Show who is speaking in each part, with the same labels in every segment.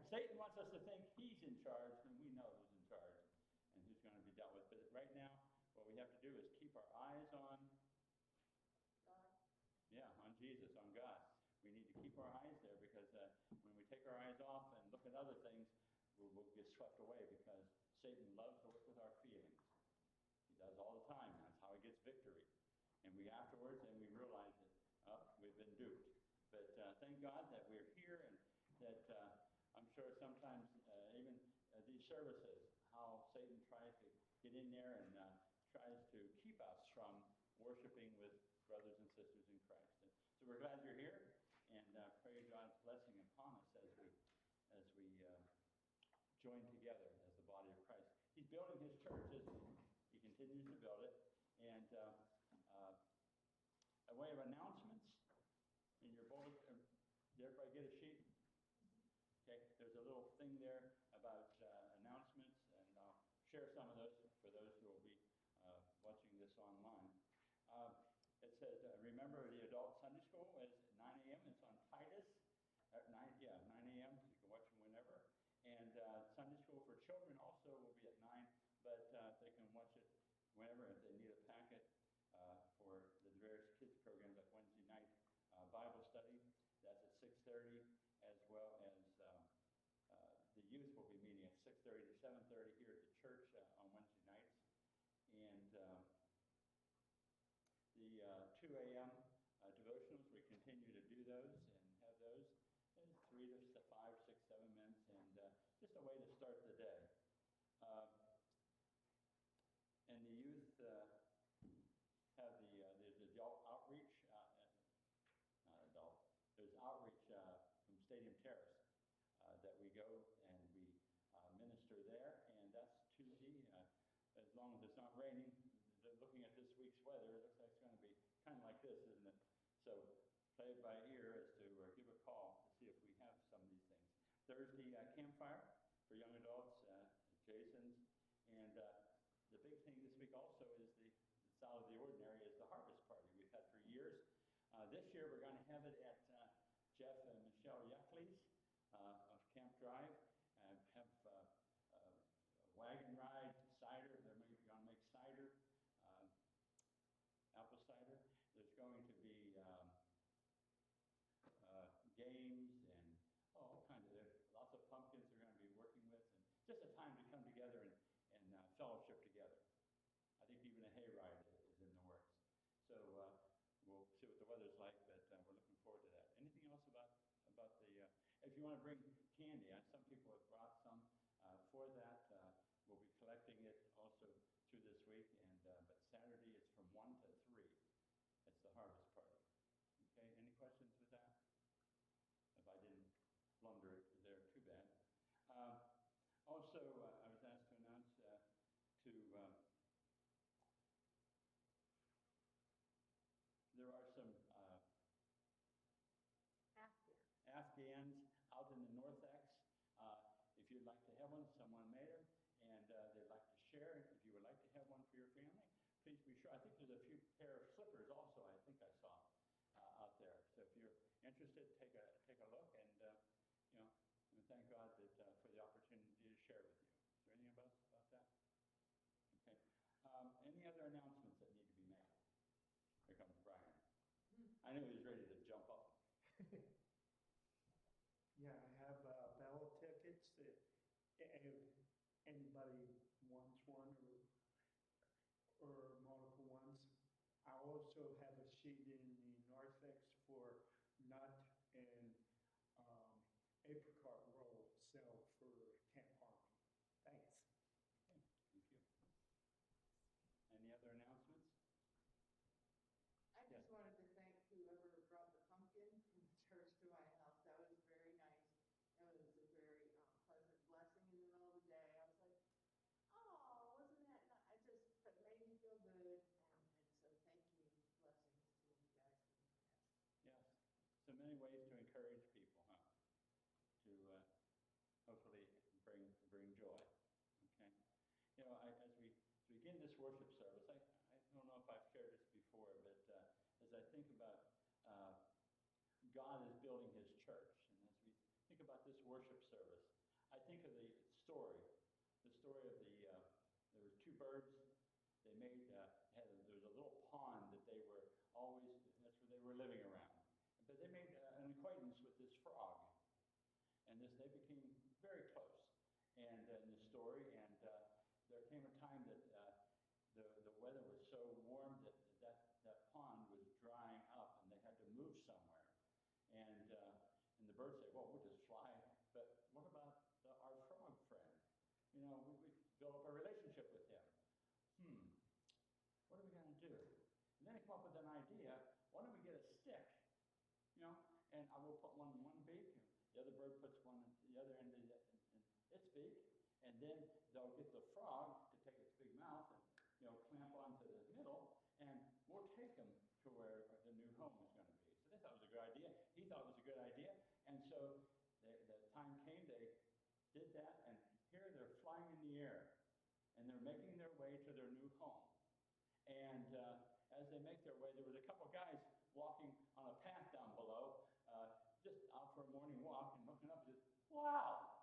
Speaker 1: Satan wants us to think he's in charge, and we know who's in charge and who's going to be dealt with. But right now, what we have to do is keep our eyes on
Speaker 2: God.
Speaker 1: Yeah, on Jesus, on God. We need to keep our eyes there because when we take our eyes off and look at other things, we'll get swept away because Satan loves to work with our feelings. He does all the time. That's how he gets victory. And we afterwards, and we realize that, oh, we've been duped. But thank God that we're here and that I'm sure sometimes even these services, how Satan tries to get in there and tries to keep us from worshiping with brothers and sisters in Christ. And so we're glad you're here, and pray God's blessing upon us as we join together as the body of Christ. He's building his church, isn't he? He continues to build it. And a way of announcements in your bulletin. Did everybody get a sheet? Okay, there's a little thing there about announcements, and I'll share some of those for those who will be watching this online. It says, remember the adult Sunday school is at 9 a.m. It's on Titus at 9 a.m. So you can watch them whenever. And Sunday school for children also will be at 9, but they can watch it whenever if they need a packet for the various kids programs like Wednesday night Bible study. That's at 6:30, as well as the youth will be meeting at 6:30 to 7:30 here at the church on Wednesday nights. And the 2 a.m. Devotionals, we continue to do those and have those in 3 to 5, 6, 7 minutes, and just a way to start the day. And the youth have there's adult outreach, not adult, there's outreach from Stadium Terrace that we go and we minister there, and that's Tuesday. As long as it's not raining, looking at this week's weather, it looks like it's going to be kind of like this, isn't it? So play it by ear as to give a call to see if we have some of these things. Thursday, campfire for young adults, Jason's. And the big thing this week also is it's out of the ordinary, is the harvest party we've had for years. This year we're going to have it at Jeff and Michelle Yuckley's of Camp Drive, and have a wagon ride, cider. They're going to make cider, apple cider. There's going to be games and all kinds of, lots of pumpkins they're going to be working with, and just a time to come together and fellowship together. I think even a hayride is in the works. So we'll see what the weather's like, but we're looking forward to that. Anything else about the, if you want to bring candy, some people have brought some for that. We'll be collecting it also through this week, and but Saturday it's from 1 to 3. It's the harvest party. Okay, any questions with that? If I didn't blunder it there, too bad. Also, I was asked to announce there are some Afghans out in the North X. If you'd like to have one, someone made them, and they'd like to share. If you would like to have one for your family, please be sure. I think there's a few pair of slippers also, I think I saw out there. So if you're interested, take a look, and and thank God that for the opportunity to share with you. Is there anything else about that? Okay. Any other announcements that need to be made? Here comes Brian. I knew he was ready to jump up.
Speaker 3: Yeah, I have ballot tickets. If anybody wants one or multiple ones. I also have a sheet in the narthex for nut and apricot roll sale for Camp Harmony. Thanks.
Speaker 1: Okay, thank you. Any other announcements?
Speaker 2: I just wanted to thank whoever brought the pumpkin from the church to my house. That was very nice. It was a very pleasant blessing in the middle of the day. I was like, oh, wasn't that nice? It made me feel good. And so thank you. Blessings to you guys for doing that.
Speaker 1: Yes. So many ways to encourage people, huh? To hopefully bring joy. Okay. As we begin this worship service, I don't know if I've shared this before, but as I think about God is building his church, and as we think about this worship service, I think of the story of there was two birds. They made, there was a little pond that they were always, that's where they were living around. But they made an acquaintance with this frog. And they became very close. And in the story, and there came a time that the weather was so warm that pond was drying up and they had to move somewhere. And the birds say, well, we'll just fly. But what about our frog friend? You know, we built up a relationship with him. What are we going to do? And then he came up with an idea. Why don't we get a stick, you know, and I will put one in one beak, and the other bird puts one at the other end of its beak, and then they'll get the frog to take its big mouth and, you know, clamp onto the middle, and we'll take them to where the new home is going to be. So they thought it was a good idea. He thought it was a good idea. And so the time came, they did that, and here they're flying in the air, and they're making their way to their new home. And as they make their way, there was a couple of guys walking on a path down below, just out for a morning walk, and looking up and says, wow,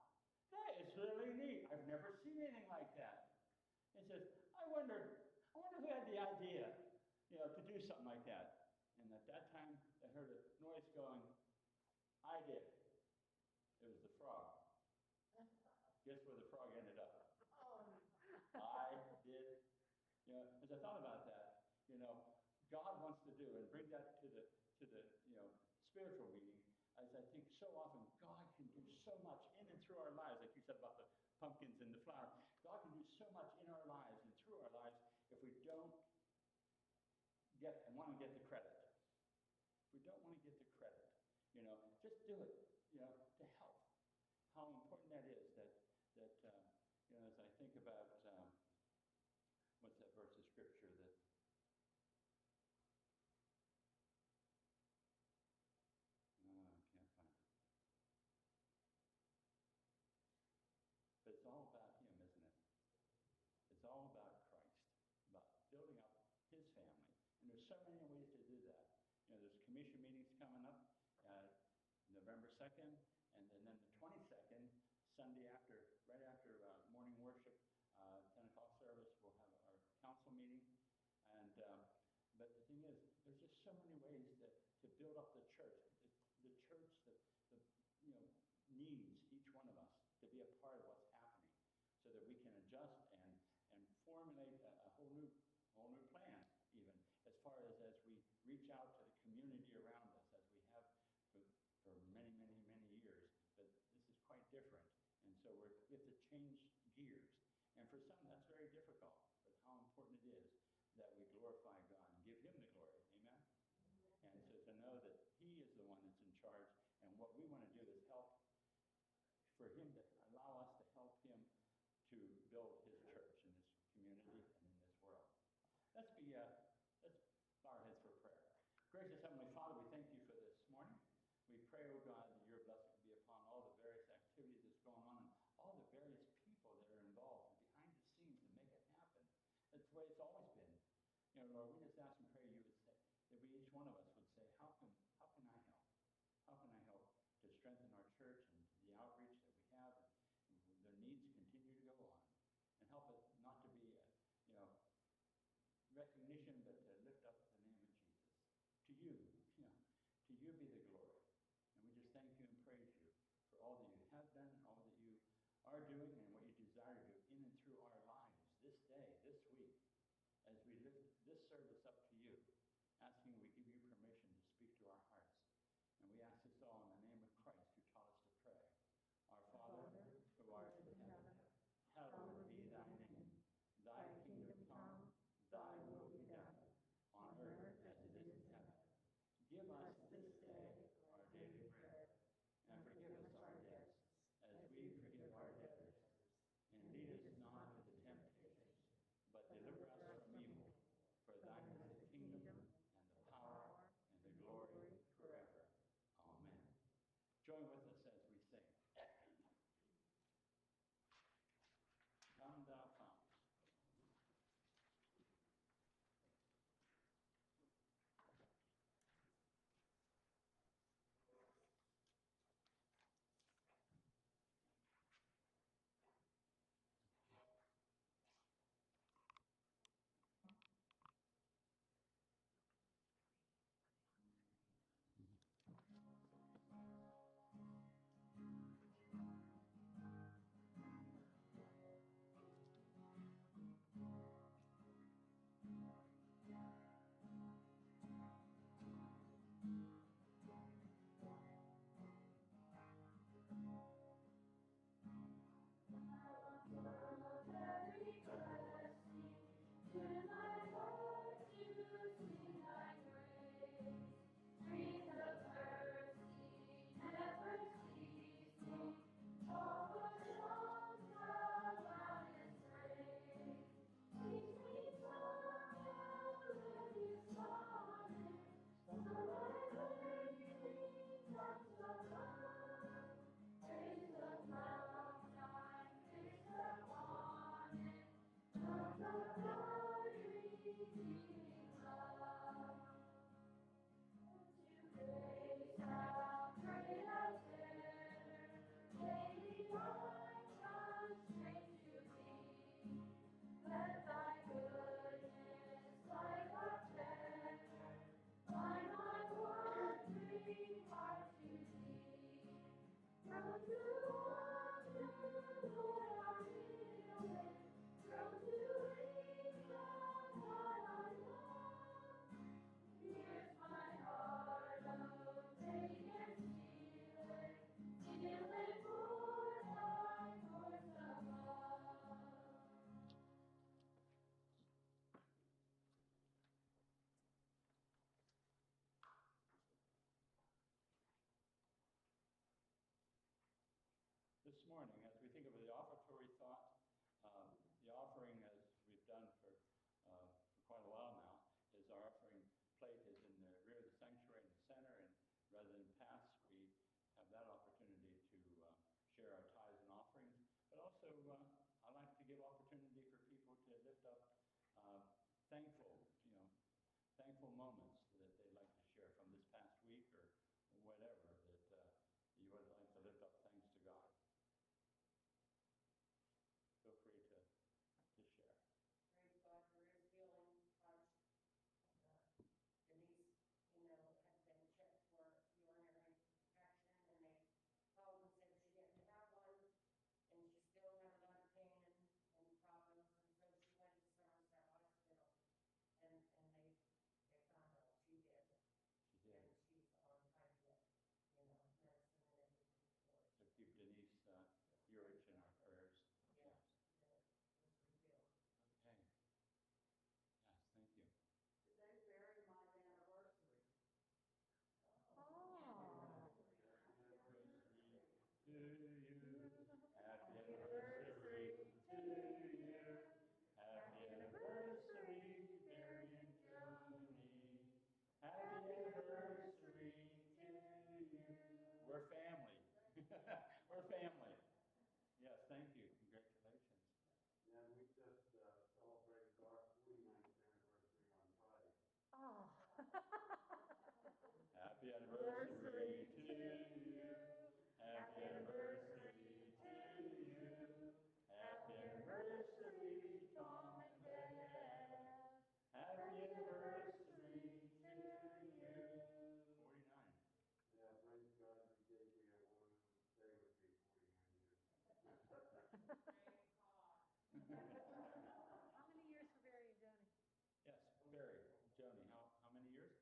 Speaker 1: that is really neat. I've never seen anything like that. And says, I wonder who had the idea, you know, to do something like that. And at that time, they heard a noise going, I did. It was the frog. Guess where the frog ended up? I did. You know, as I thought about that, you know, God wants to do, and bring that to the you know, spiritual meaning, as I think so often God can do so much in and through our lives, like you said about the pumpkins and the flower. God can do so much in our lives and through our lives if we don't want to get the credit. If we don't want to get the credit, you know, just do it, you know, to help. How important that is, that you know, as I think about, what's that verse of scripture that, I can't find it. But it's all about him, isn't it? It's all about Christ, about building up his family. And there's so many ways to do that. You know, there's commission meetings coming up, November 2nd, and then the 22nd, Sunday after, right after morning worship, 10 o'clock service, we'll have our council meeting. And but the thing is, there's just so many ways to build up the church. The church that you know, needs each one of us to be a part of what's happening, so that we can adjust and formulate a whole new plan, even as far as we reach out to the community around us, as we have for many years. But this is quite different, and so we have to change gears. And for some, that's very difficult. But how important it is that we glorify God and give him the glory. Amen? And so to know that he is the one that's in charge, and what we want to do is help for him to allow us to help him to build his church in this community and in this world. Let's bow our heads for prayer. Gracious Heavenly Father, we thank you for this morning. We pray, oh God, that your blessing be upon all the various activities that's going on and all the various people that are involved behind the scenes to make it happen. That's the way it's always been. You know, Lord, we just ask and pray you would say, that we, each one of us would say, how can I help? How can I help to strengthen our church and the outreach that we have, and their needs continue to go on, and help it not to be a, you know, recognition, but to lift up the name of Jesus. To you be the glory. And we just thank you and praise you for all that you have done and all that you are doing and what you desire to do in and through our lives this day, this week, as we lift this service up to you, asking we give you permission to speak to our hearts. And we ask this all in the name of Christ, who taught us to pray. Our Father, who art in heaven, hallowed be thy name. Thy kingdom come, thy will be done, This morning, as we think of the offertory thought, the offering, as we've done for quite a while now, is our offering plate is in the rear of the sanctuary in the center, and rather than pass, we have that opportunity to share our tithes and offerings. But also, I like to give opportunity for people to lift up thankful moments that they'd like to share from this past week or whatever that you would like to lift up thanks to God. Feel free to share.
Speaker 4: Praise God for his healing touch. Denise, had been checked for urinary infection, and they called and said she didn't have one, and she still had a lot of pain and problems, and so she went to Somerset Hospital, and they found out she did.
Speaker 1: She did.
Speaker 4: And she's on trying to get, medicine and everything for it.
Speaker 1: So keep Denise Urich in our prayers.
Speaker 4: Yeah.
Speaker 1: Okay. Yes, thank you.
Speaker 2: Today's very my anniversary.
Speaker 5: Oh.
Speaker 1: To you. Happy anniversary to you. Happy anniversary, Mary and Joni. Happy anniversary to you. We're family. We're family. Yes, thank you. Congratulations.
Speaker 6: And we just celebrated our 49th anniversary on Friday.
Speaker 5: Oh.
Speaker 1: Happy anniversary to you. Happy anniversary to you. Happy anniversary, Tom and Dad. Happy anniversary to you. 49.
Speaker 6: Yeah, praise God, we gave you a one who would stay with you 49 years.
Speaker 4: Praise God.
Speaker 5: How many years for Barry and Joni?
Speaker 1: Yes, Barry, Joni, how many years?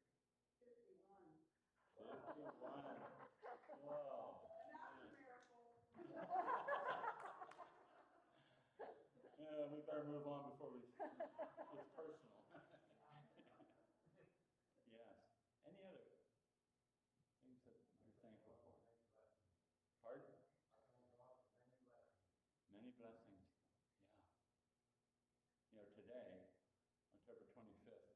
Speaker 2: 51.
Speaker 1: 51. Whoa.
Speaker 2: That's a miracle.
Speaker 1: Yeah, we better move on before it's personal. Yes. Any other things that you're thankful for? Pardon? Many blessings. Yeah. Today, October 25th,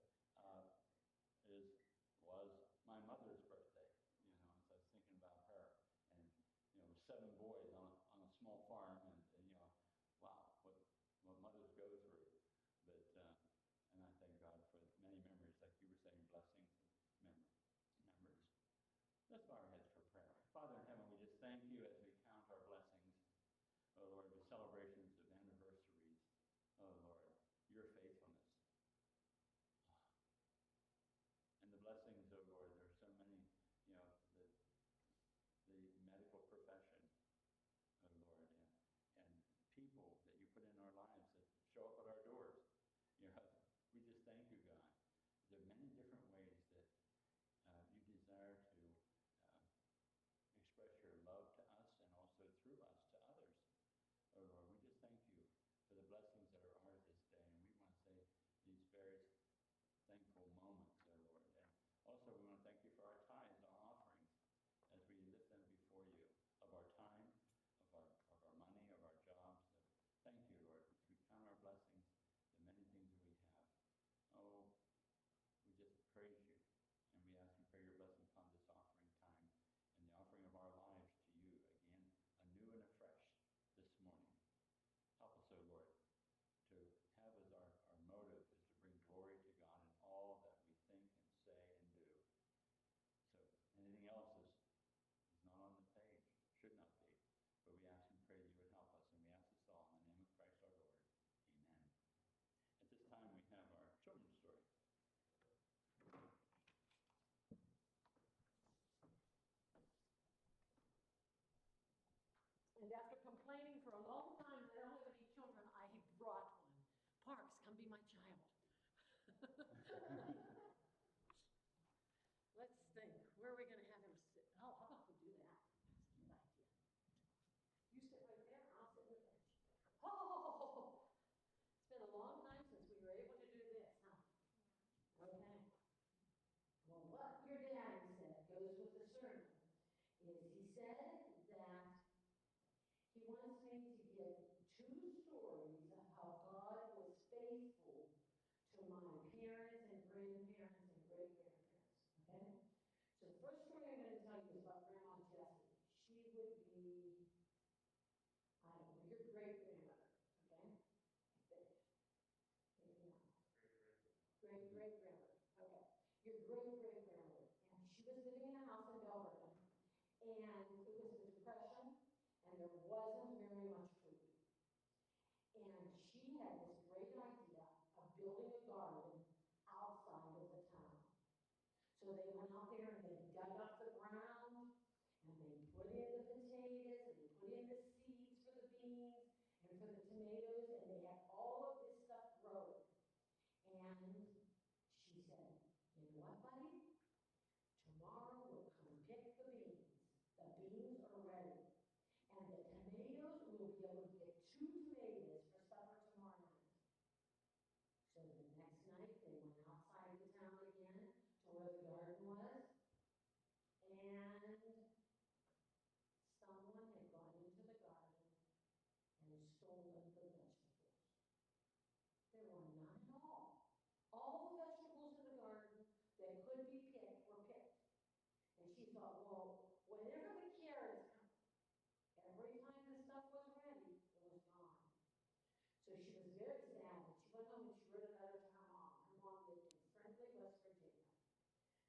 Speaker 1: was my mother's birthday. As I was thinking about her, and 7 boys on a small farm, and wow, what mothers go through. But and I thank God for many memories, like you were saying, blessings and memories. Let's bow our heads for prayer. Father in heaven, we just thank you as we count our blessings, oh Lord, with celebrations of anniversaries. Oh Lord, your faithfulness. And the blessings, oh Lord, there are so many, the medical profession, oh Lord, and people that you put in our lives that show up at our doors. We just thank you, God. There are many different ways that you desire to express your love to us and also through us to others. Oh Lord, we just thank you for the blessings that are ours this day, and we want to say these various thankful moments, oh Lord. And also we want to thank you for our tithes, our offerings, as we lift them before you, of our time, of our money, of our jobs. Thank you, Lord. We count our blessings
Speaker 7: your great-great-grandmother. And she was living in a house in Belgrade, and it was the Depression, and there wasn't very much food. And she had this great idea of building a garden outside of the town. So they went out there and they dug up the ground, and they put in the potatoes, and they put in the seeds for the beans, and for the tomatoes, and they had all of this stuff growing. And she said, you know what, buddy? Tomorrow we'll come pick the beans. The beans are ready. And the tomatoes, we'll be able to get 2 tomatoes for supper tomorrow night. So the next night, they went outside the town again to where the garden was, and someone had gone into the garden and stolen the vegetables. There were none at all. All the vegetables in the garden that could be picked were picked. And she thought, well, whenever the carrots come, every time the stuff was ready, it was gone. So she was very sad, and she went home and she wrote a letter to her mom. Her mom lived in Friendly, West Virginia.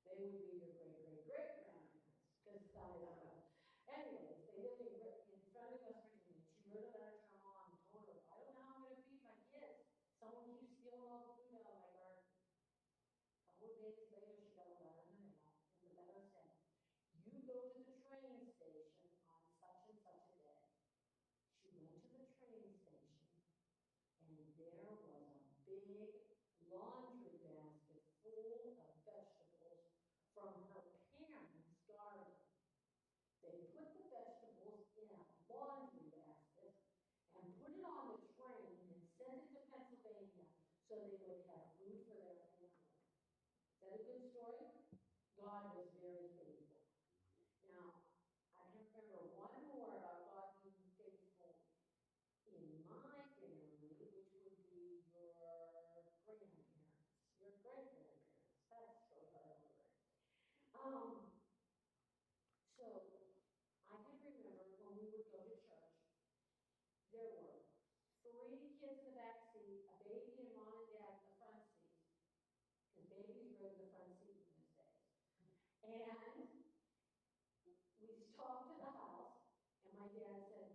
Speaker 7: They would be your great-great-great-grandparents, because it's not enough. Anyways, they lived in Friendly, West Virginia. She wrote a letter to her mom and told her, I don't know how I'm going to feed my kids. Someone keeps stealing all the food out of my garden. A couple of days later, she got a letter in the mail, and the letter said, you go to the train station on such and such a day. She went to the train station, and there was a big laundry basket full of vegetables from her parents' garden. They put the vegetables in a laundry basket and put it on the train and sent it to Pennsylvania so they would have food for their family. Is that a good story? God was very faithful. Now, I can remember one more about God being faithful in my family, which would be your grandparents, your great-grandparents. That's really hard to learn. So I can remember when we would go to church, there were 3 kids in the back seat, a baby and mom and dad in the front seat, because babies rode in the front seat in those days. And we stopped at the house, and my dad said,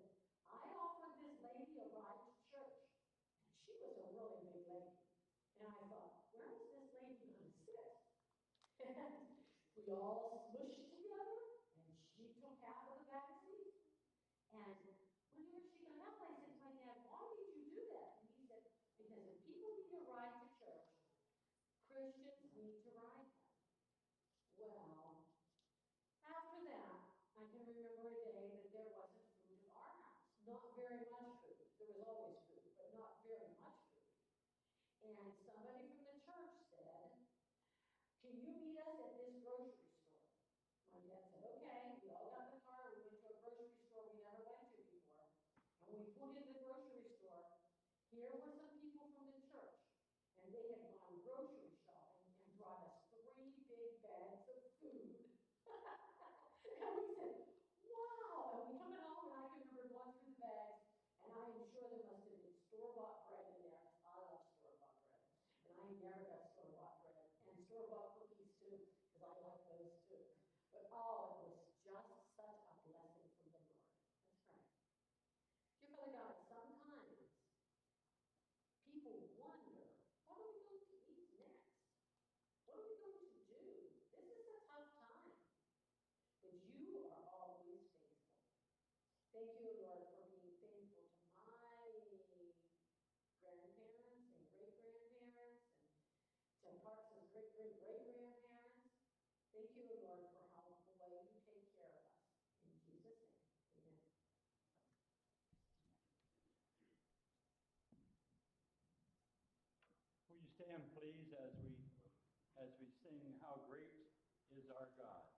Speaker 7: I offered this lady a ride to church. And she was a really big lady. And I thought, where is this lady going to sit? And we all smushed together, and she took half of the back seat. And whenever she got up, I said to my dad, why did you do that? And he said, because if people need a ride to church, Christians need to ride them. Well, after that, I can remember a day that there wasn't food at our house. Not very much food. There was always food, but not very much food. And somebody from the church said, can you meet us at this grocery store? My dad said, okay. We all got in the car. We went to a grocery store we never went to before. And when we pulled into the grocery store, here were some people from the church. And they had gone grocery shopping and brought us 3 big bags of food. And we said, wow. And we took it home, and I can remember going through the bags, and I am sure there must have been store-bought bread in there. I love store-bought bread. And I never got store-bought bread. And store-bought cookies, too, because I like those, too. But, oh, it was just such a blessing from the Lord. That's right. Dear Father God, sometimes people wonder, what are we going to eat next? What are we going to do? This is a tough time. But you are always faithful. Thank you, Lord, for being faithful to my grandparents and great-grandparents and to Parks' great-great-great-grandparents. Thank you, Lord, for how the way you take care of us. In Jesus' name, amen.
Speaker 1: Will you stand, please, as we sing How Great is Our God?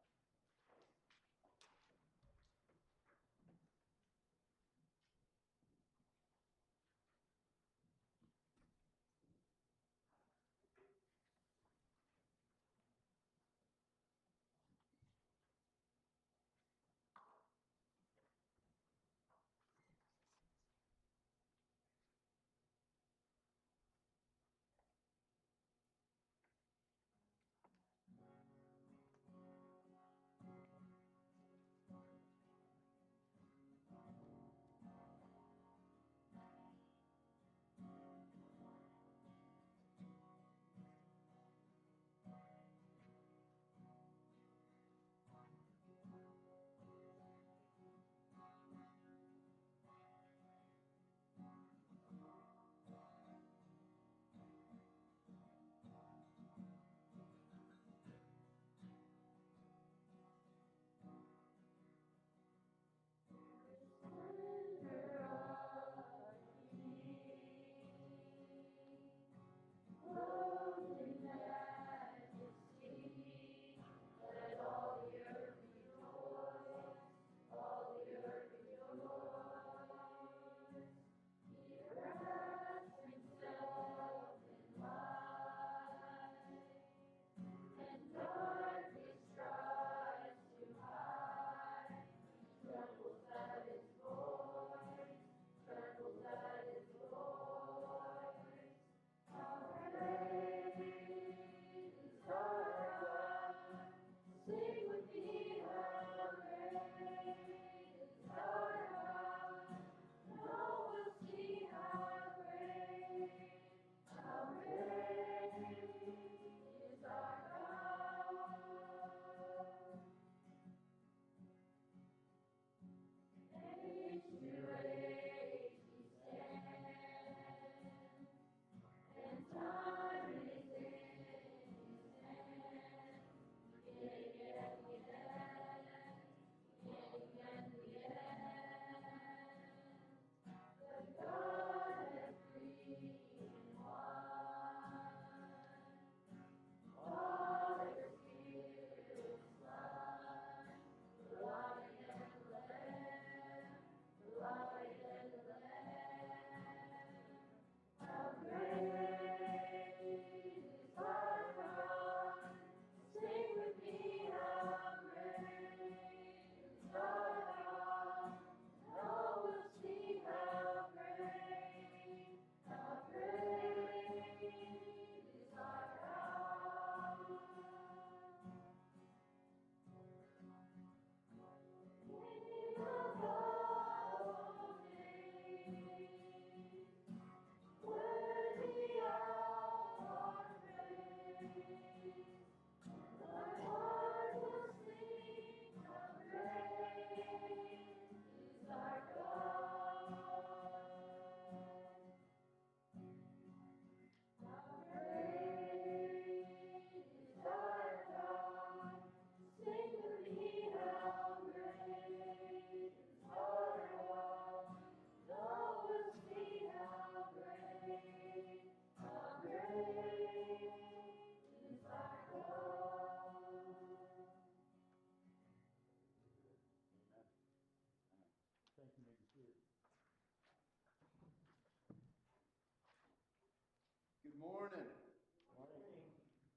Speaker 8: Morning.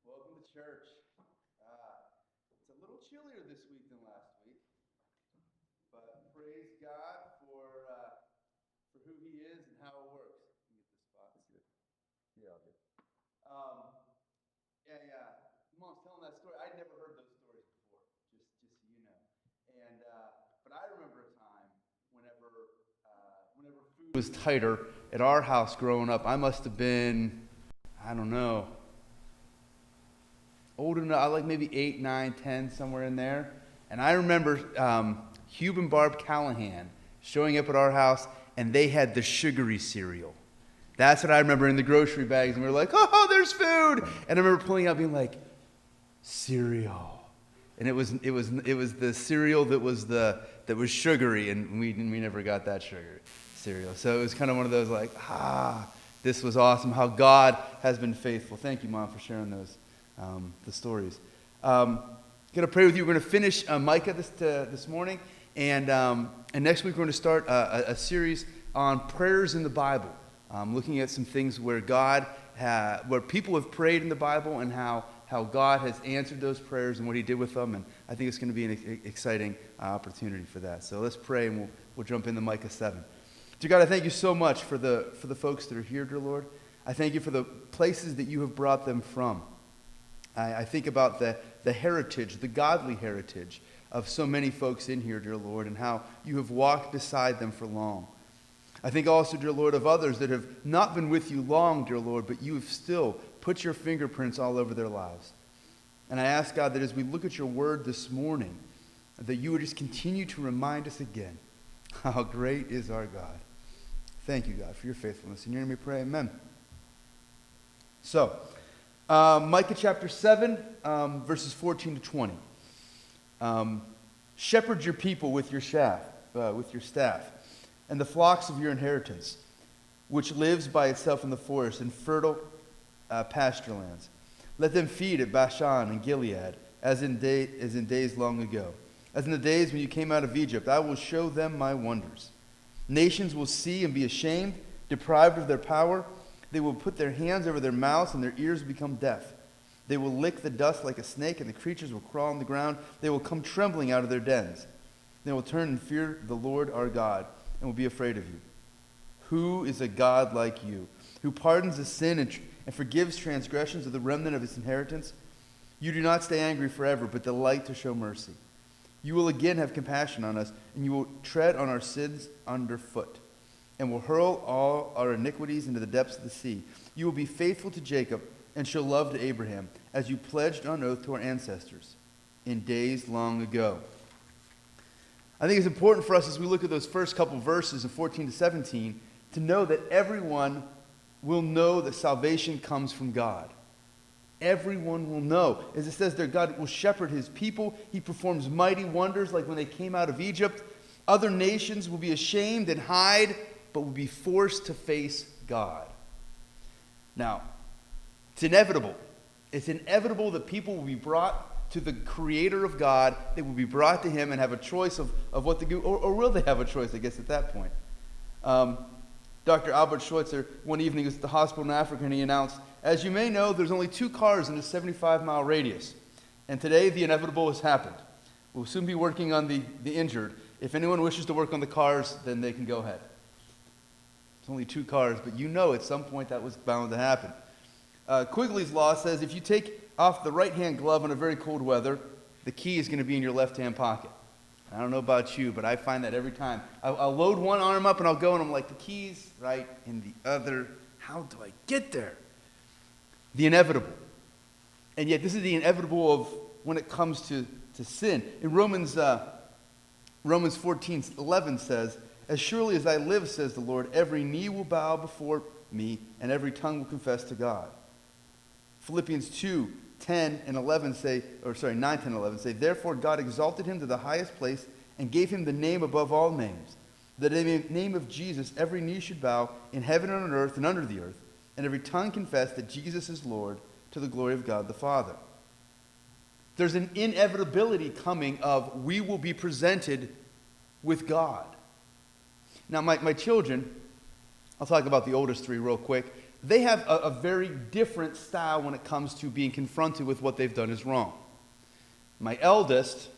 Speaker 8: Welcome to church. It's a little chillier this week than last week, but praise God for who He is and how it works. Let me get this spot. That's good. Yeah, I'll get. Mom's telling that story. I'd never heard those stories before. Just so you know. And but I remember a time whenever food was tighter at our house growing up. I must have been, I don't know, old enough, like maybe 8, 9, 10, somewhere in there. And I remember Hugh and Barb Callahan showing up at our house, and they had the sugary cereal. That's what I remember in the grocery bags, and we were like, oh, there's food! And I remember pulling out being like, cereal. And it was the cereal that was sugary, and we never got that sugar cereal. So it was kind of one of those like, this was awesome, how God has been faithful. Thank you, Mom, for sharing those, the stories. I'm going to pray with you. We're going to finish Micah this morning, and next week we're going to start a series on prayers in the Bible, looking at some things where where people have prayed in the Bible and how God has answered those prayers and what He did with them, and I think it's going to be an exciting opportunity for that. So let's pray, and we'll jump into Micah 7. Dear God, I thank you so much for the folks that are here, dear Lord. I thank you for the places that you have brought them from. I think about the heritage, the godly heritage of so many folks in here, dear Lord, and how you have walked beside them for long. I think also, dear Lord, of others that have not been with you long, dear Lord, but you have still put your fingerprints all over their lives. And I ask, God, that as we look at your word this morning, that you would just continue to remind us again how great is our God. Thank you, God, for your faithfulness. In your name we pray, amen. So, Micah chapter 7, verses 14 to 20. Shepherd your people with your staff, and the flocks of your inheritance, which lives by itself in the forest and fertile pasture lands. Let them feed at Bashan and Gilead, as in days long ago. As in the days when you came out of Egypt, I will show them my wonders. Nations will see and be ashamed, deprived of their power. They will put their hands over their mouths, and their ears become deaf. They will lick the dust like a snake, and the creatures will crawl on the ground. They will come trembling out of their dens. They will turn and fear the Lord our God, and will be afraid of you. Who is a God like you, who pardons the sin and forgives transgressions of the remnant of his inheritance? You do not stay angry forever, but delight to show mercy. You will again have compassion on us, and you will tread on our sins underfoot, and will hurl all our iniquities into the depths of the sea. You will be faithful to Jacob and show love to Abraham, as you pledged on oath to our ancestors in days long ago. I think it's important for us as we look at those first couple verses in 14 to 17 to know that everyone will know that salvation comes from God. Everyone will know. As it says there, God will shepherd his people. He performs mighty wonders like when they came out of Egypt. Other nations will be ashamed and hide, but will be forced to face God. Now, it's inevitable. It's inevitable that people will be brought to the Creator of God. They will be brought to him and have a choice of what to do. Or will they have a choice, I guess, at that point? Dr. Albert Schweitzer, one evening, was at the hospital in Africa, and he announced, as you may know, there's only 2 cars in a 75-mile radius. And today, the inevitable has happened. We'll soon be working on the injured. If anyone wishes to work on the cars, then they can go ahead. It's only 2 cars, but you know at some point that was bound to happen. Quigley's law says if you take off the right-hand glove in a very cold weather, the key is going to be in your left-hand pocket. I don't know about you, but I find that every time. I'll load one arm up and I'll go and I'm like, the key's right in the other. How do I get there? The inevitable. And yet this is the inevitable of when it comes to sin. In Romans 14:11 says, as surely as I live, says the Lord, every knee will bow before me and every tongue will confess to God. Philippians 9, 10, and 11 say, therefore God exalted him to the highest place and gave him the name above all names, that in the name of Jesus every knee should bow in heaven and on earth and under the earth, and every tongue confess that Jesus is Lord, to the glory of God the Father. There's an inevitability coming of we will be presented with God. Now my children, I'll talk about the oldest 3 real quick. they have a very different style when it comes to being confronted with what they've done is wrong. My eldest,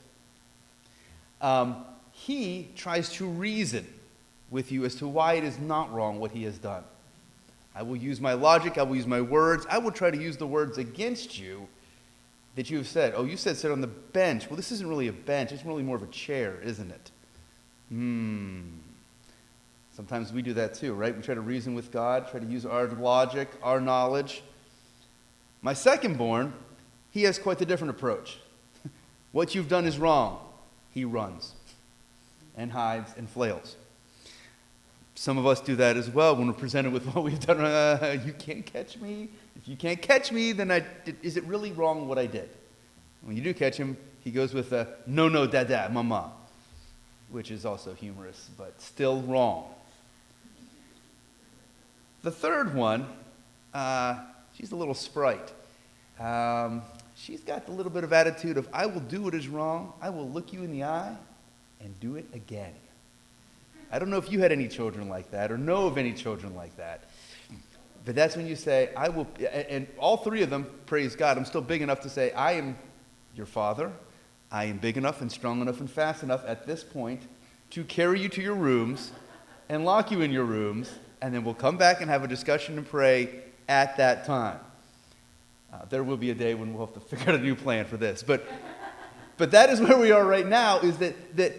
Speaker 8: he tries to reason with you as to why it is not wrong what he has done. I will use my logic, I will use my words, I will try to use the words against you that you have said. Oh, you said sit on the bench. Well, this isn't really a bench, it's really more of a chair, isn't it? Sometimes we do that too, right? We try to reason with God, try to use our logic, our knowledge. My second born, he has quite the different approach. What you've done is wrong. He runs and hides and flails. Some of us do that as well when we're presented with what we've done. You can't catch me. If you can't catch me, then is it really wrong what I did? When you do catch him, he goes with a no, dada, mama, which is also humorous, but still wrong. The third one, she's a little sprite. She's got the little bit of attitude of, I will do what is wrong, I will look you in the eye and do it again. I don't know if you had any children like that or know of any children like that. But that's when you say, I will, and all three of them, praise God, I'm still big enough to say, I am your father. I am big enough and strong enough and fast enough at this point to carry you to your rooms and lock you in your rooms, and then we'll come back and have a discussion and pray at that time. There will be a day when we'll have to figure out a new plan for this. But that is where we are right now, is that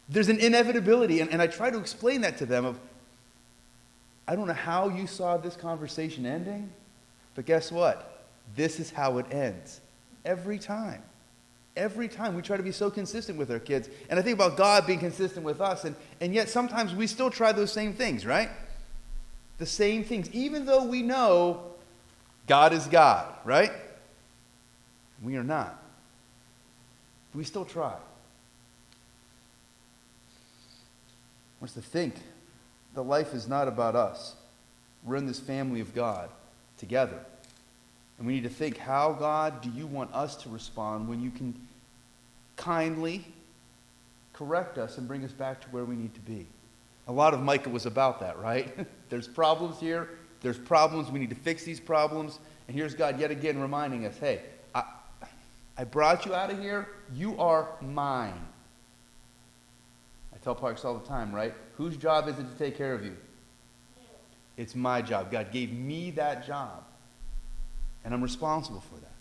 Speaker 8: there's an inevitability, and I try to explain that to them of, I don't know how you saw this conversation ending, but guess what? This is how it ends. Every time. Every time. We try to be so consistent with our kids. And I think about God being consistent with us, and yet sometimes we still try those same things, right? The same things. Even though we know God is God, right? We are not. We still try. I want us to think that life is not about us. We're in this family of God together. And we need to think, how, God, do you want us to respond when you can kindly correct us and bring us back to where we need to be? A lot of Micah was about that, right? There's problems here. There's problems. We need to fix these problems. And here's God yet again reminding us, hey, I brought you out of here. You are mine. I tell Parks all the time, right? Whose job is it to take care of you? It's my job. God gave me that job. And I'm responsible for that.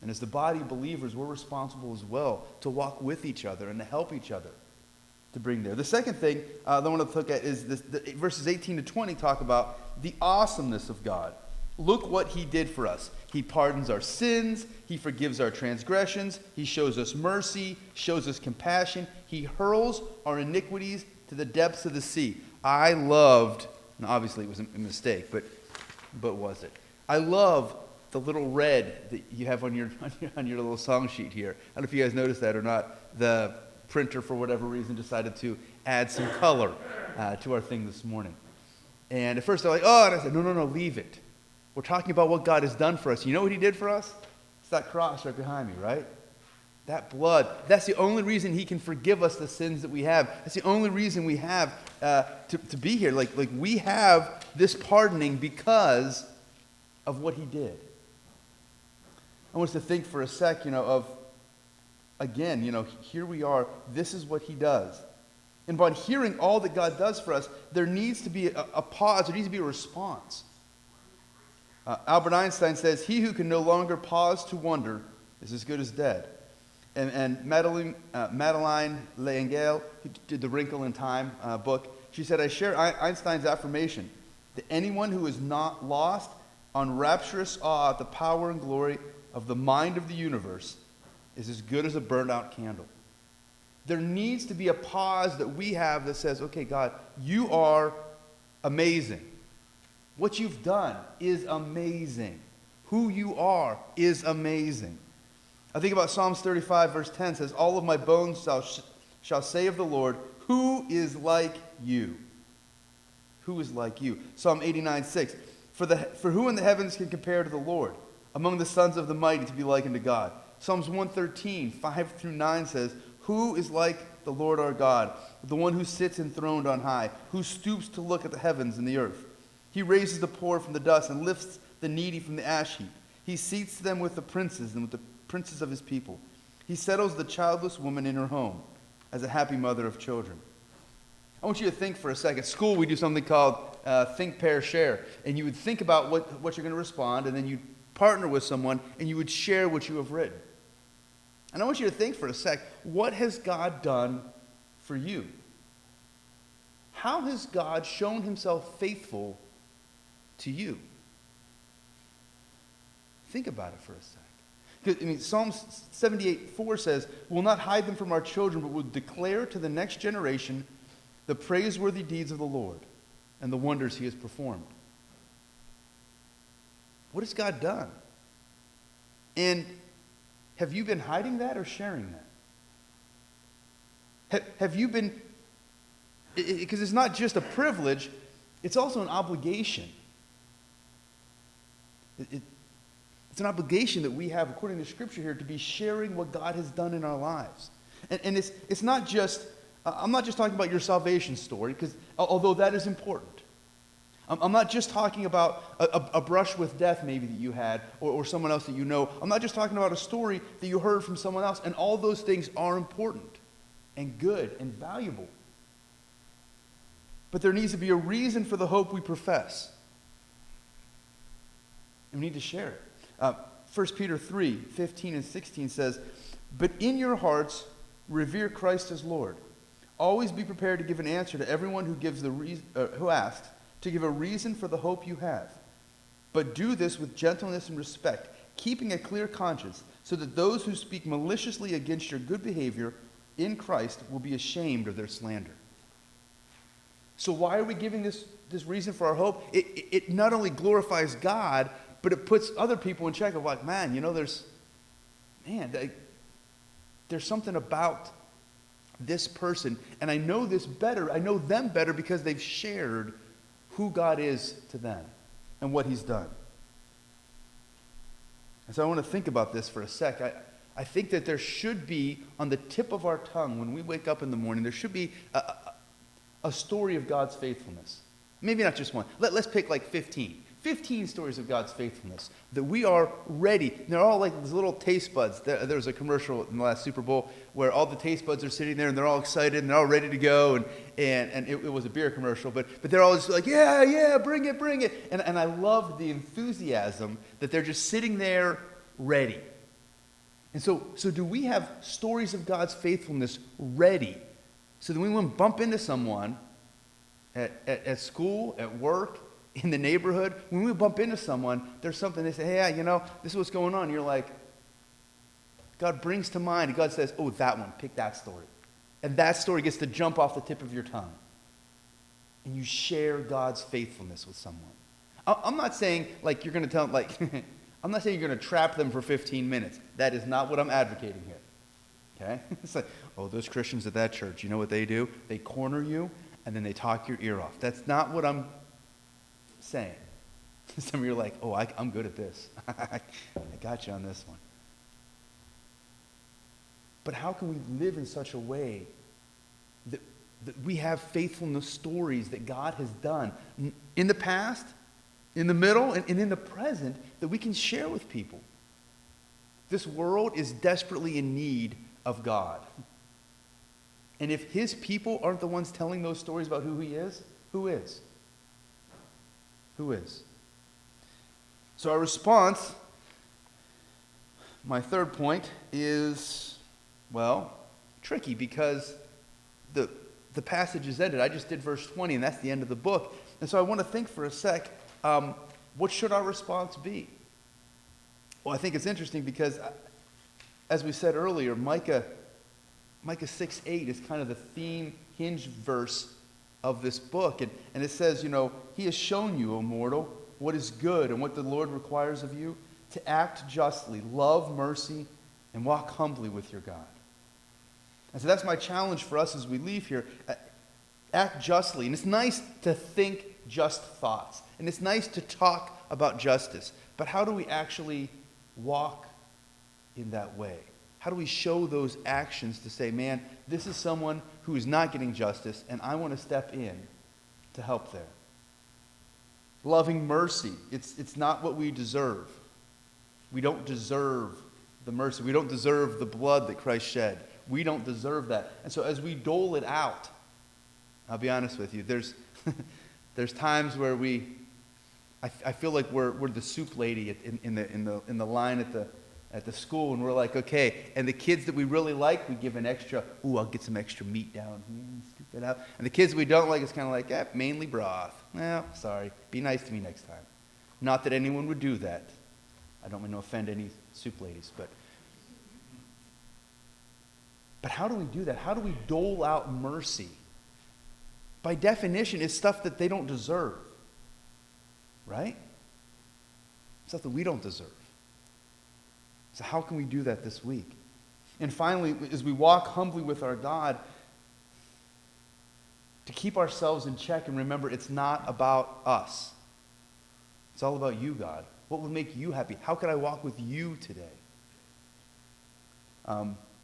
Speaker 8: And as the body of believers, we're responsible as well to walk with each other and to help each other to bring there. The second thing that I want to look at is verses 18 to 20 talk about the awesomeness of God. Look what he did for us. He pardons our sins. He forgives our transgressions. He shows us mercy, shows us compassion. He hurls our iniquities to the depths of the sea. I loved, and obviously it was a mistake, but was it? I love the little red that you have on your little song sheet here. I don't know if you guys noticed that or not. The printer, for whatever reason, decided to add some color to our thing this morning. And at first they're like, oh, and I said, no, leave it. We're talking about what God has done for us. You know what he did for us? It's that cross right behind me, right? That blood. That's the only reason he can forgive us the sins that we have. That's the only reason we have to be here. Like we have this pardoning because of what he did. I want us to think for a sec, of, again, here we are. This is what he does. And by hearing all that God does for us, there needs to be a pause. There needs to be a response. Albert Einstein says, he who can no longer pause to wonder is as good as dead. And Madeleine L'Engle, who did the Wrinkle in Time book, she said, I share Einstein's affirmation that anyone who is not lost on rapturous awe at the power and glory of the mind of the universe is as good as a burned out candle. There needs to be a pause that we have that says, okay, God, you are amazing. What you've done is amazing. Who you are is amazing. I think about Psalms 35, verse 10 says, all of my bones shall say of the Lord, who is like you? Who is like you? Psalm 89, 6. For who in the heavens can compare to the Lord? Among the sons of the mighty to be likened to God. Psalms 113, 5 through 9 says, who is like the Lord our God? The one who sits enthroned on high, who stoops to look at the heavens and the earth. He raises the poor from the dust and lifts the needy from the ash heap. He seats them with the princes and with the princes of his people. He settles the childless woman in her home as a happy mother of children. I want you to think for a second. At school, we do something called think, pair, share. And you would think about what you're going to respond, and then you'd partner with someone, and you would share what you have written. And I want you to think for a sec, what has God done for you? How has God shown himself faithful to you? Think about it for a sec. Because, Psalm 78:4 says, "We'll not hide them from our children, but will declare to the next generation the praiseworthy deeds of the Lord and the wonders he has performed." What has God done? And have you been hiding that or sharing that? Have you been... Because it's not just a privilege, it's also an obligation. It's an obligation that we have, according to Scripture here, to be sharing what God has done in our lives. And it's not just, I'm not just talking about your salvation story, because although that is important. I'm not just talking about a brush with death maybe that you had, or someone else that you know. I'm not just talking about a story that you heard from someone else, and all those things are important and good and valuable. But there needs to be a reason for the hope we profess. And we need to share it. 1 Peter 3:15 and 16 says, "But in your hearts revere Christ as Lord. Always be prepared to give an answer to everyone who asks, to give a reason for the hope you have. But do this with gentleness and respect, keeping a clear conscience, so that those who speak maliciously against your good behavior in Christ will be ashamed of their slander." So why are we giving this reason for our hope? It not only glorifies God, but it puts other people in check of like, there's something about this person, and I know this better. I know them better because they've shared who God is to them and what he's done. And so I want to think about this for a sec. I think that there should be, on the tip of our tongue, when we wake up in the morning, there should be a story of God's faithfulness. Maybe not just one. Let's pick like 15. 15 stories of God's faithfulness that we are ready. They're all like these little taste buds. There was a commercial in the last Super Bowl where all the taste buds are sitting there and they're all excited and they're all ready to go. And it was a beer commercial, but they're all just like, yeah, bring it. And I love the enthusiasm that they're just sitting there ready. And so do we have stories of God's faithfulness ready so that when we bump into someone at school, at work, in the neighborhood, when we bump into someone, there's something they say, hey, this is what's going on. You're like, God brings to mind, and God says, oh, that one, pick that story. And that story gets to jump off the tip of your tongue. And you share God's faithfulness with someone. I'm not saying like you're going to tell them, like, I'm not saying you're going to trap them for 15 minutes. That is not what I'm advocating here. Okay? It's like, oh, those Christians at that church, you know what they do? They corner you, and then they talk your ear off. That's not what I'm saying. Some of you are like, oh, I'm good at this. I got you on this one. But how can we live in such a way that we have faithfulness stories that God has done in the past, in the middle, and in the present that we can share with people? This world is desperately in need of God. And if his people aren't the ones telling those stories about who he is, who is? Who is? So our response, my third point, is, well, tricky because the passage is ended. I just did verse 20, and that's the end of the book. And so I want to think for a sec, what should our response be? Well, I think it's interesting because, as we said earlier, Micah 6:8 is kind of the theme hinge verse of this book. And it says, he has shown you, O mortal, what is good and what the Lord requires of you, to act justly, love mercy, and walk humbly with your God. And so that's my challenge for us as we leave here. Act justly. And it's nice to think just thoughts. And it's nice to talk about justice. But how do we actually walk in that way? How do we show those actions to say, man, this is someone who is not getting justice, and I want to step in to help there? loving mercy. It's not what we deserve. We don't deserve the mercy. We don't deserve the blood that Christ shed. We don't deserve that. And so as we dole it out, I'll be honest with you, there's there's times where I feel like we're the soup lady in the line at the school, and we're like, okay, and the kids that we really like, we give an extra, I'll get some extra meat down here and scoop it out. And the kids we don't like, it's kind of like, mainly broth. Well, sorry, be nice to me next time. Not that anyone would do that. I don't mean to offend any soup ladies, but how do we do that? How do we dole out mercy? By definition, it's stuff that they don't deserve, right? Stuff that we don't deserve. So how can we do that this week? And finally, as we walk humbly with our God, to keep ourselves in check and remember it's not about us. It's all about you, God. What would make you happy? How could I walk with you today?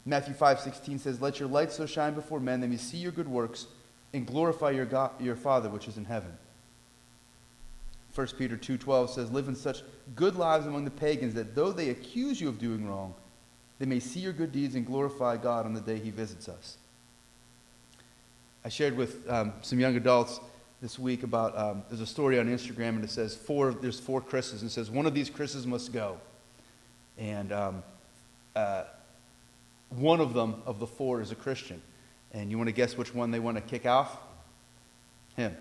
Speaker 8: Matthew 5:16 says, "Let your light so shine before men, they may see your good works and glorify your Father which is in heaven." 1 Peter 2:12 says, "Live in such good lives among the pagans that though they accuse you of doing wrong, they may see your good deeds and glorify God on the day he visits us." I shared with some young adults this week about, there's a story on Instagram, and it says there's 4 Chris's, and it says one of these Chris's must go. And one of them, of the 4, is a Christian. And you want to guess which one they want to kick off? Him.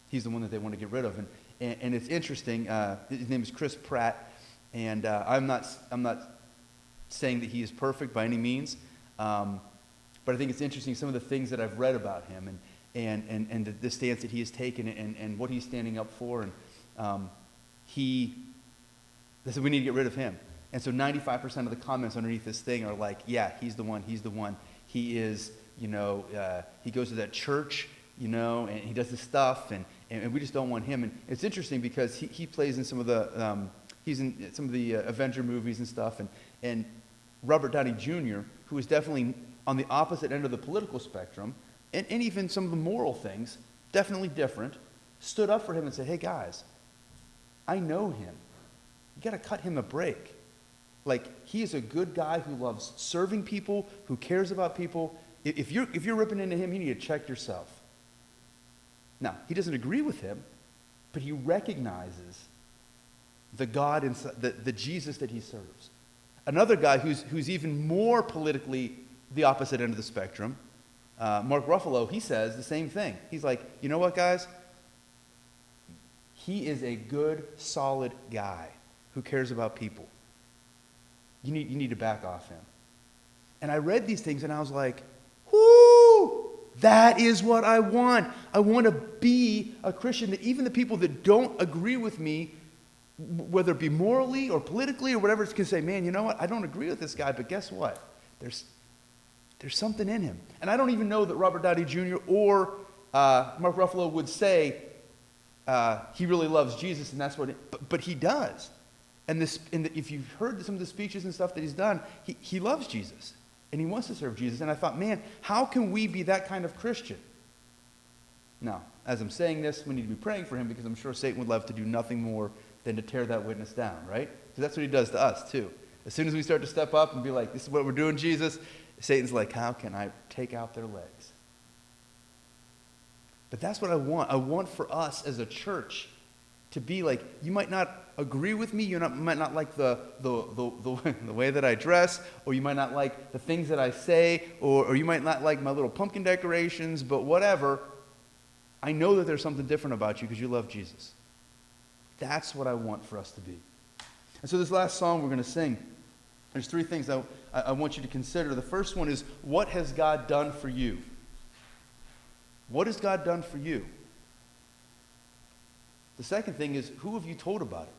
Speaker 8: He's the one that they want to get rid of. And it's interesting. His name is Chris Pratt. And I'm not saying that he is perfect by any means. But I think it's interesting some of the things that I've read about him and the stance that he has taken and what he's standing up for. And they said we need to get rid of him. And so 95% of the comments underneath this thing are like, yeah, he's the one. He is, he goes to that church, and he does this stuff, and we just don't want him. And it's interesting because he plays in some of the, he's in some of the Avenger movies and stuff, and Robert Downey Jr., who is definitely on the opposite end of the political spectrum, and even some of the moral things, definitely different, stood up for him and said, hey guys, I know him. You got to cut him a break. Like, he is a good guy who loves serving people, who cares about people. If you're ripping into him, you need to check yourself. Now, he doesn't agree with him, but he recognizes the God and the Jesus that he serves. Another guy who's even more politically the opposite end of the spectrum, Mark Ruffalo, he says the same thing. He's like, you know what, guys? He is a good, solid guy who cares about people. You need to back off him. And I read these things and I was like, whoo, that is what I want. I want to be a Christian that even the people that don't agree with me, whether it be morally or politically or whatever, can say, man, you know what? I don't agree with this guy, but guess what? There's something in him. And I don't even know that Robert Downey Jr. or Mark Ruffalo would say he really loves Jesus, and that's what but he does. And if you've heard some of the speeches and stuff that he's done, he loves Jesus, and he wants to serve Jesus. And I thought, man, how can we be that kind of Christian? Now, as I'm saying this, we need to be praying for him, because I'm sure Satan would love to do nothing more than to tear that witness down, right? Because that's what he does to us, too. As soon as we start to step up and be like, this is what we're doing, Jesus, Satan's like, how can I take out their legs? But that's what I want. I want for us as a church to be like, you might not agree with me, might not like the way that I dress, or you might not like the things that I say, or you might not like my little pumpkin decorations, but whatever, I know that there's something different about you because you love Jesus. That's what I want for us to be. And so this last song we're going to sing, there's 3 things I want you to consider. The first one is, what has God done for you? What has God done for you? The second thing is, who have you told about it?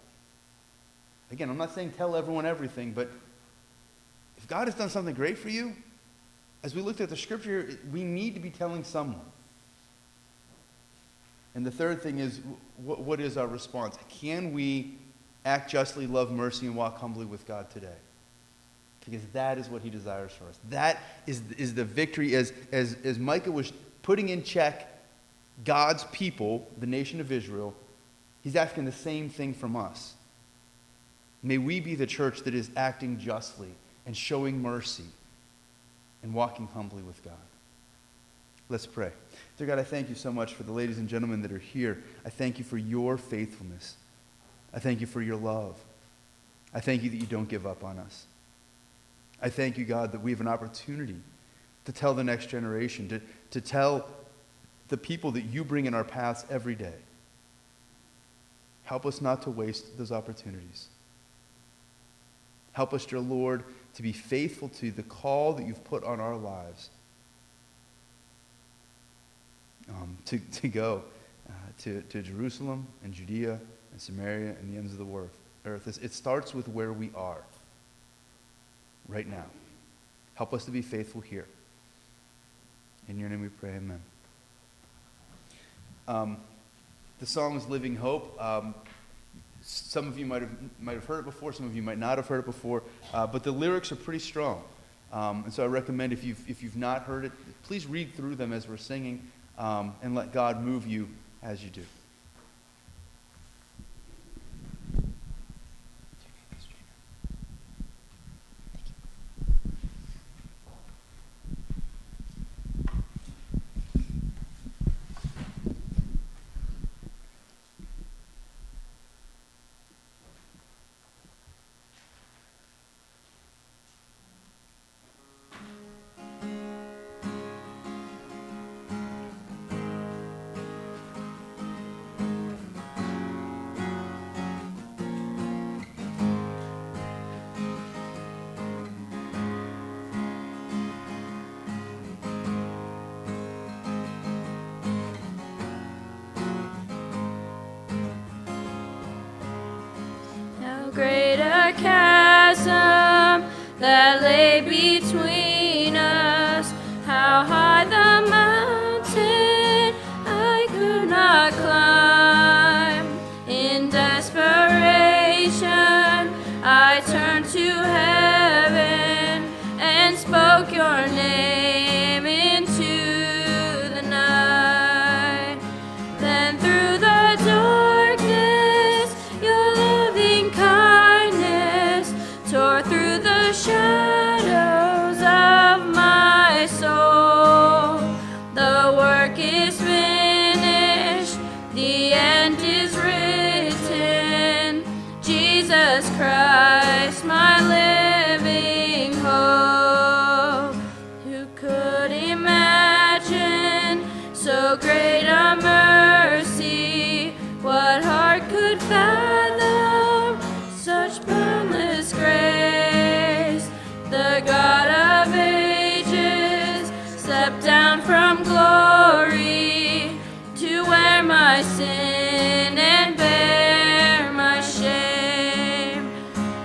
Speaker 8: Again, I'm not saying tell everyone everything, but if God has done something great for you, as we looked at the scripture, we need to be telling someone. And the third thing is, what is our response? Can we act justly, love mercy, and walk humbly with God today? Because that is what he desires for us. That is the victory, as Micah was putting in check God's people, the nation of Israel, he's asking the same thing from us. May we be the church that is acting justly and showing mercy and walking humbly with God. Let's pray. Dear God, I thank you so much for the ladies and gentlemen that are here. I thank you for your faithfulness. I thank you for your love. I thank you that you don't give up on us. I thank you, God, that we have an opportunity to tell the next generation, to tell the people that you bring in our paths every day. Help us not to waste those opportunities. Help us, dear Lord, to be faithful to the call that you've put on our lives. To go to Jerusalem and Judea and Samaria and the ends of the earth. It starts with where we are right now. Help us to be faithful here. In your name we pray, amen. The song is Living Hope. Some of you might have heard it before, some of you might not have heard it before, but the lyrics are pretty strong. And so I recommend if you've not heard it, please read through them as we're singing. And let God move you as you do.
Speaker 9: Great a chasm that lay between us, how high the mountain I could not climb. In desperation I turned to heaven and spoke your name into the night. Then through the darkness your loving kindness tore through the shadows of my soul. The work is finished, the end is written. Jesus Christ, my living hope. Who could imagine so great a mercy? What heart could fathom such boundless grace? The God of ages stepped down from glory to wear my sin and bear my shame.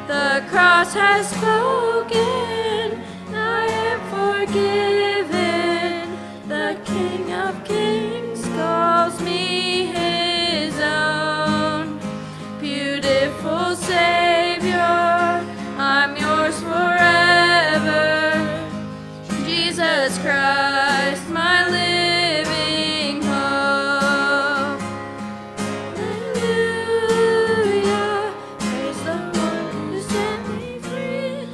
Speaker 9: The cross has spoken, I am forgiven. The King of Kings calls me his own. Beautiful Savior, I'm yours forever. Jesus Christ, my living hope. Hallelujah, praise the one who set me free.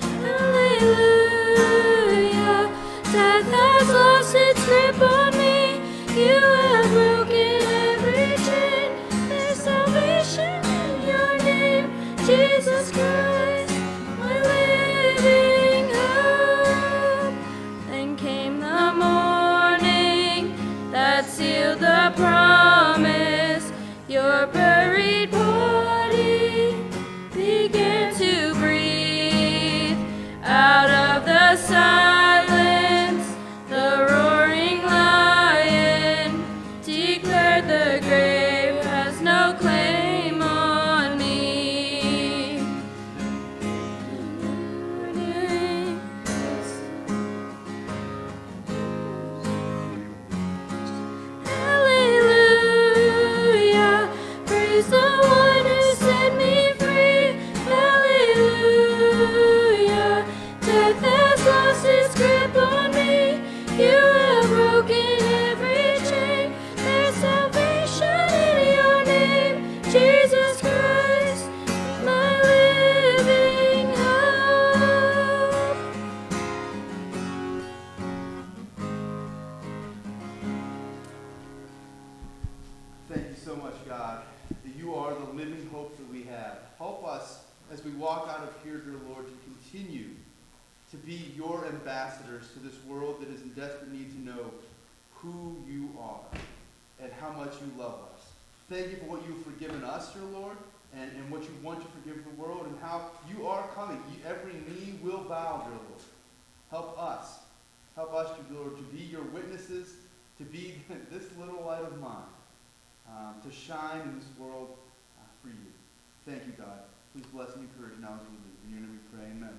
Speaker 8: God, that you are the living hope that we have. Help us as we walk out of here, dear Lord, to continue to be your ambassadors to this world that is in desperate need to know who you are and how much you love us. Thank you for what you've forgiven us, dear Lord, and what you want to forgive the world, and how you are coming. Every knee will bow, dear Lord. Help us, dear Lord, to be your witnesses, to be this little light of mine, to shine in this world for you. Thank you, God. Please bless and encourage now as we leave. In your name we pray, amen.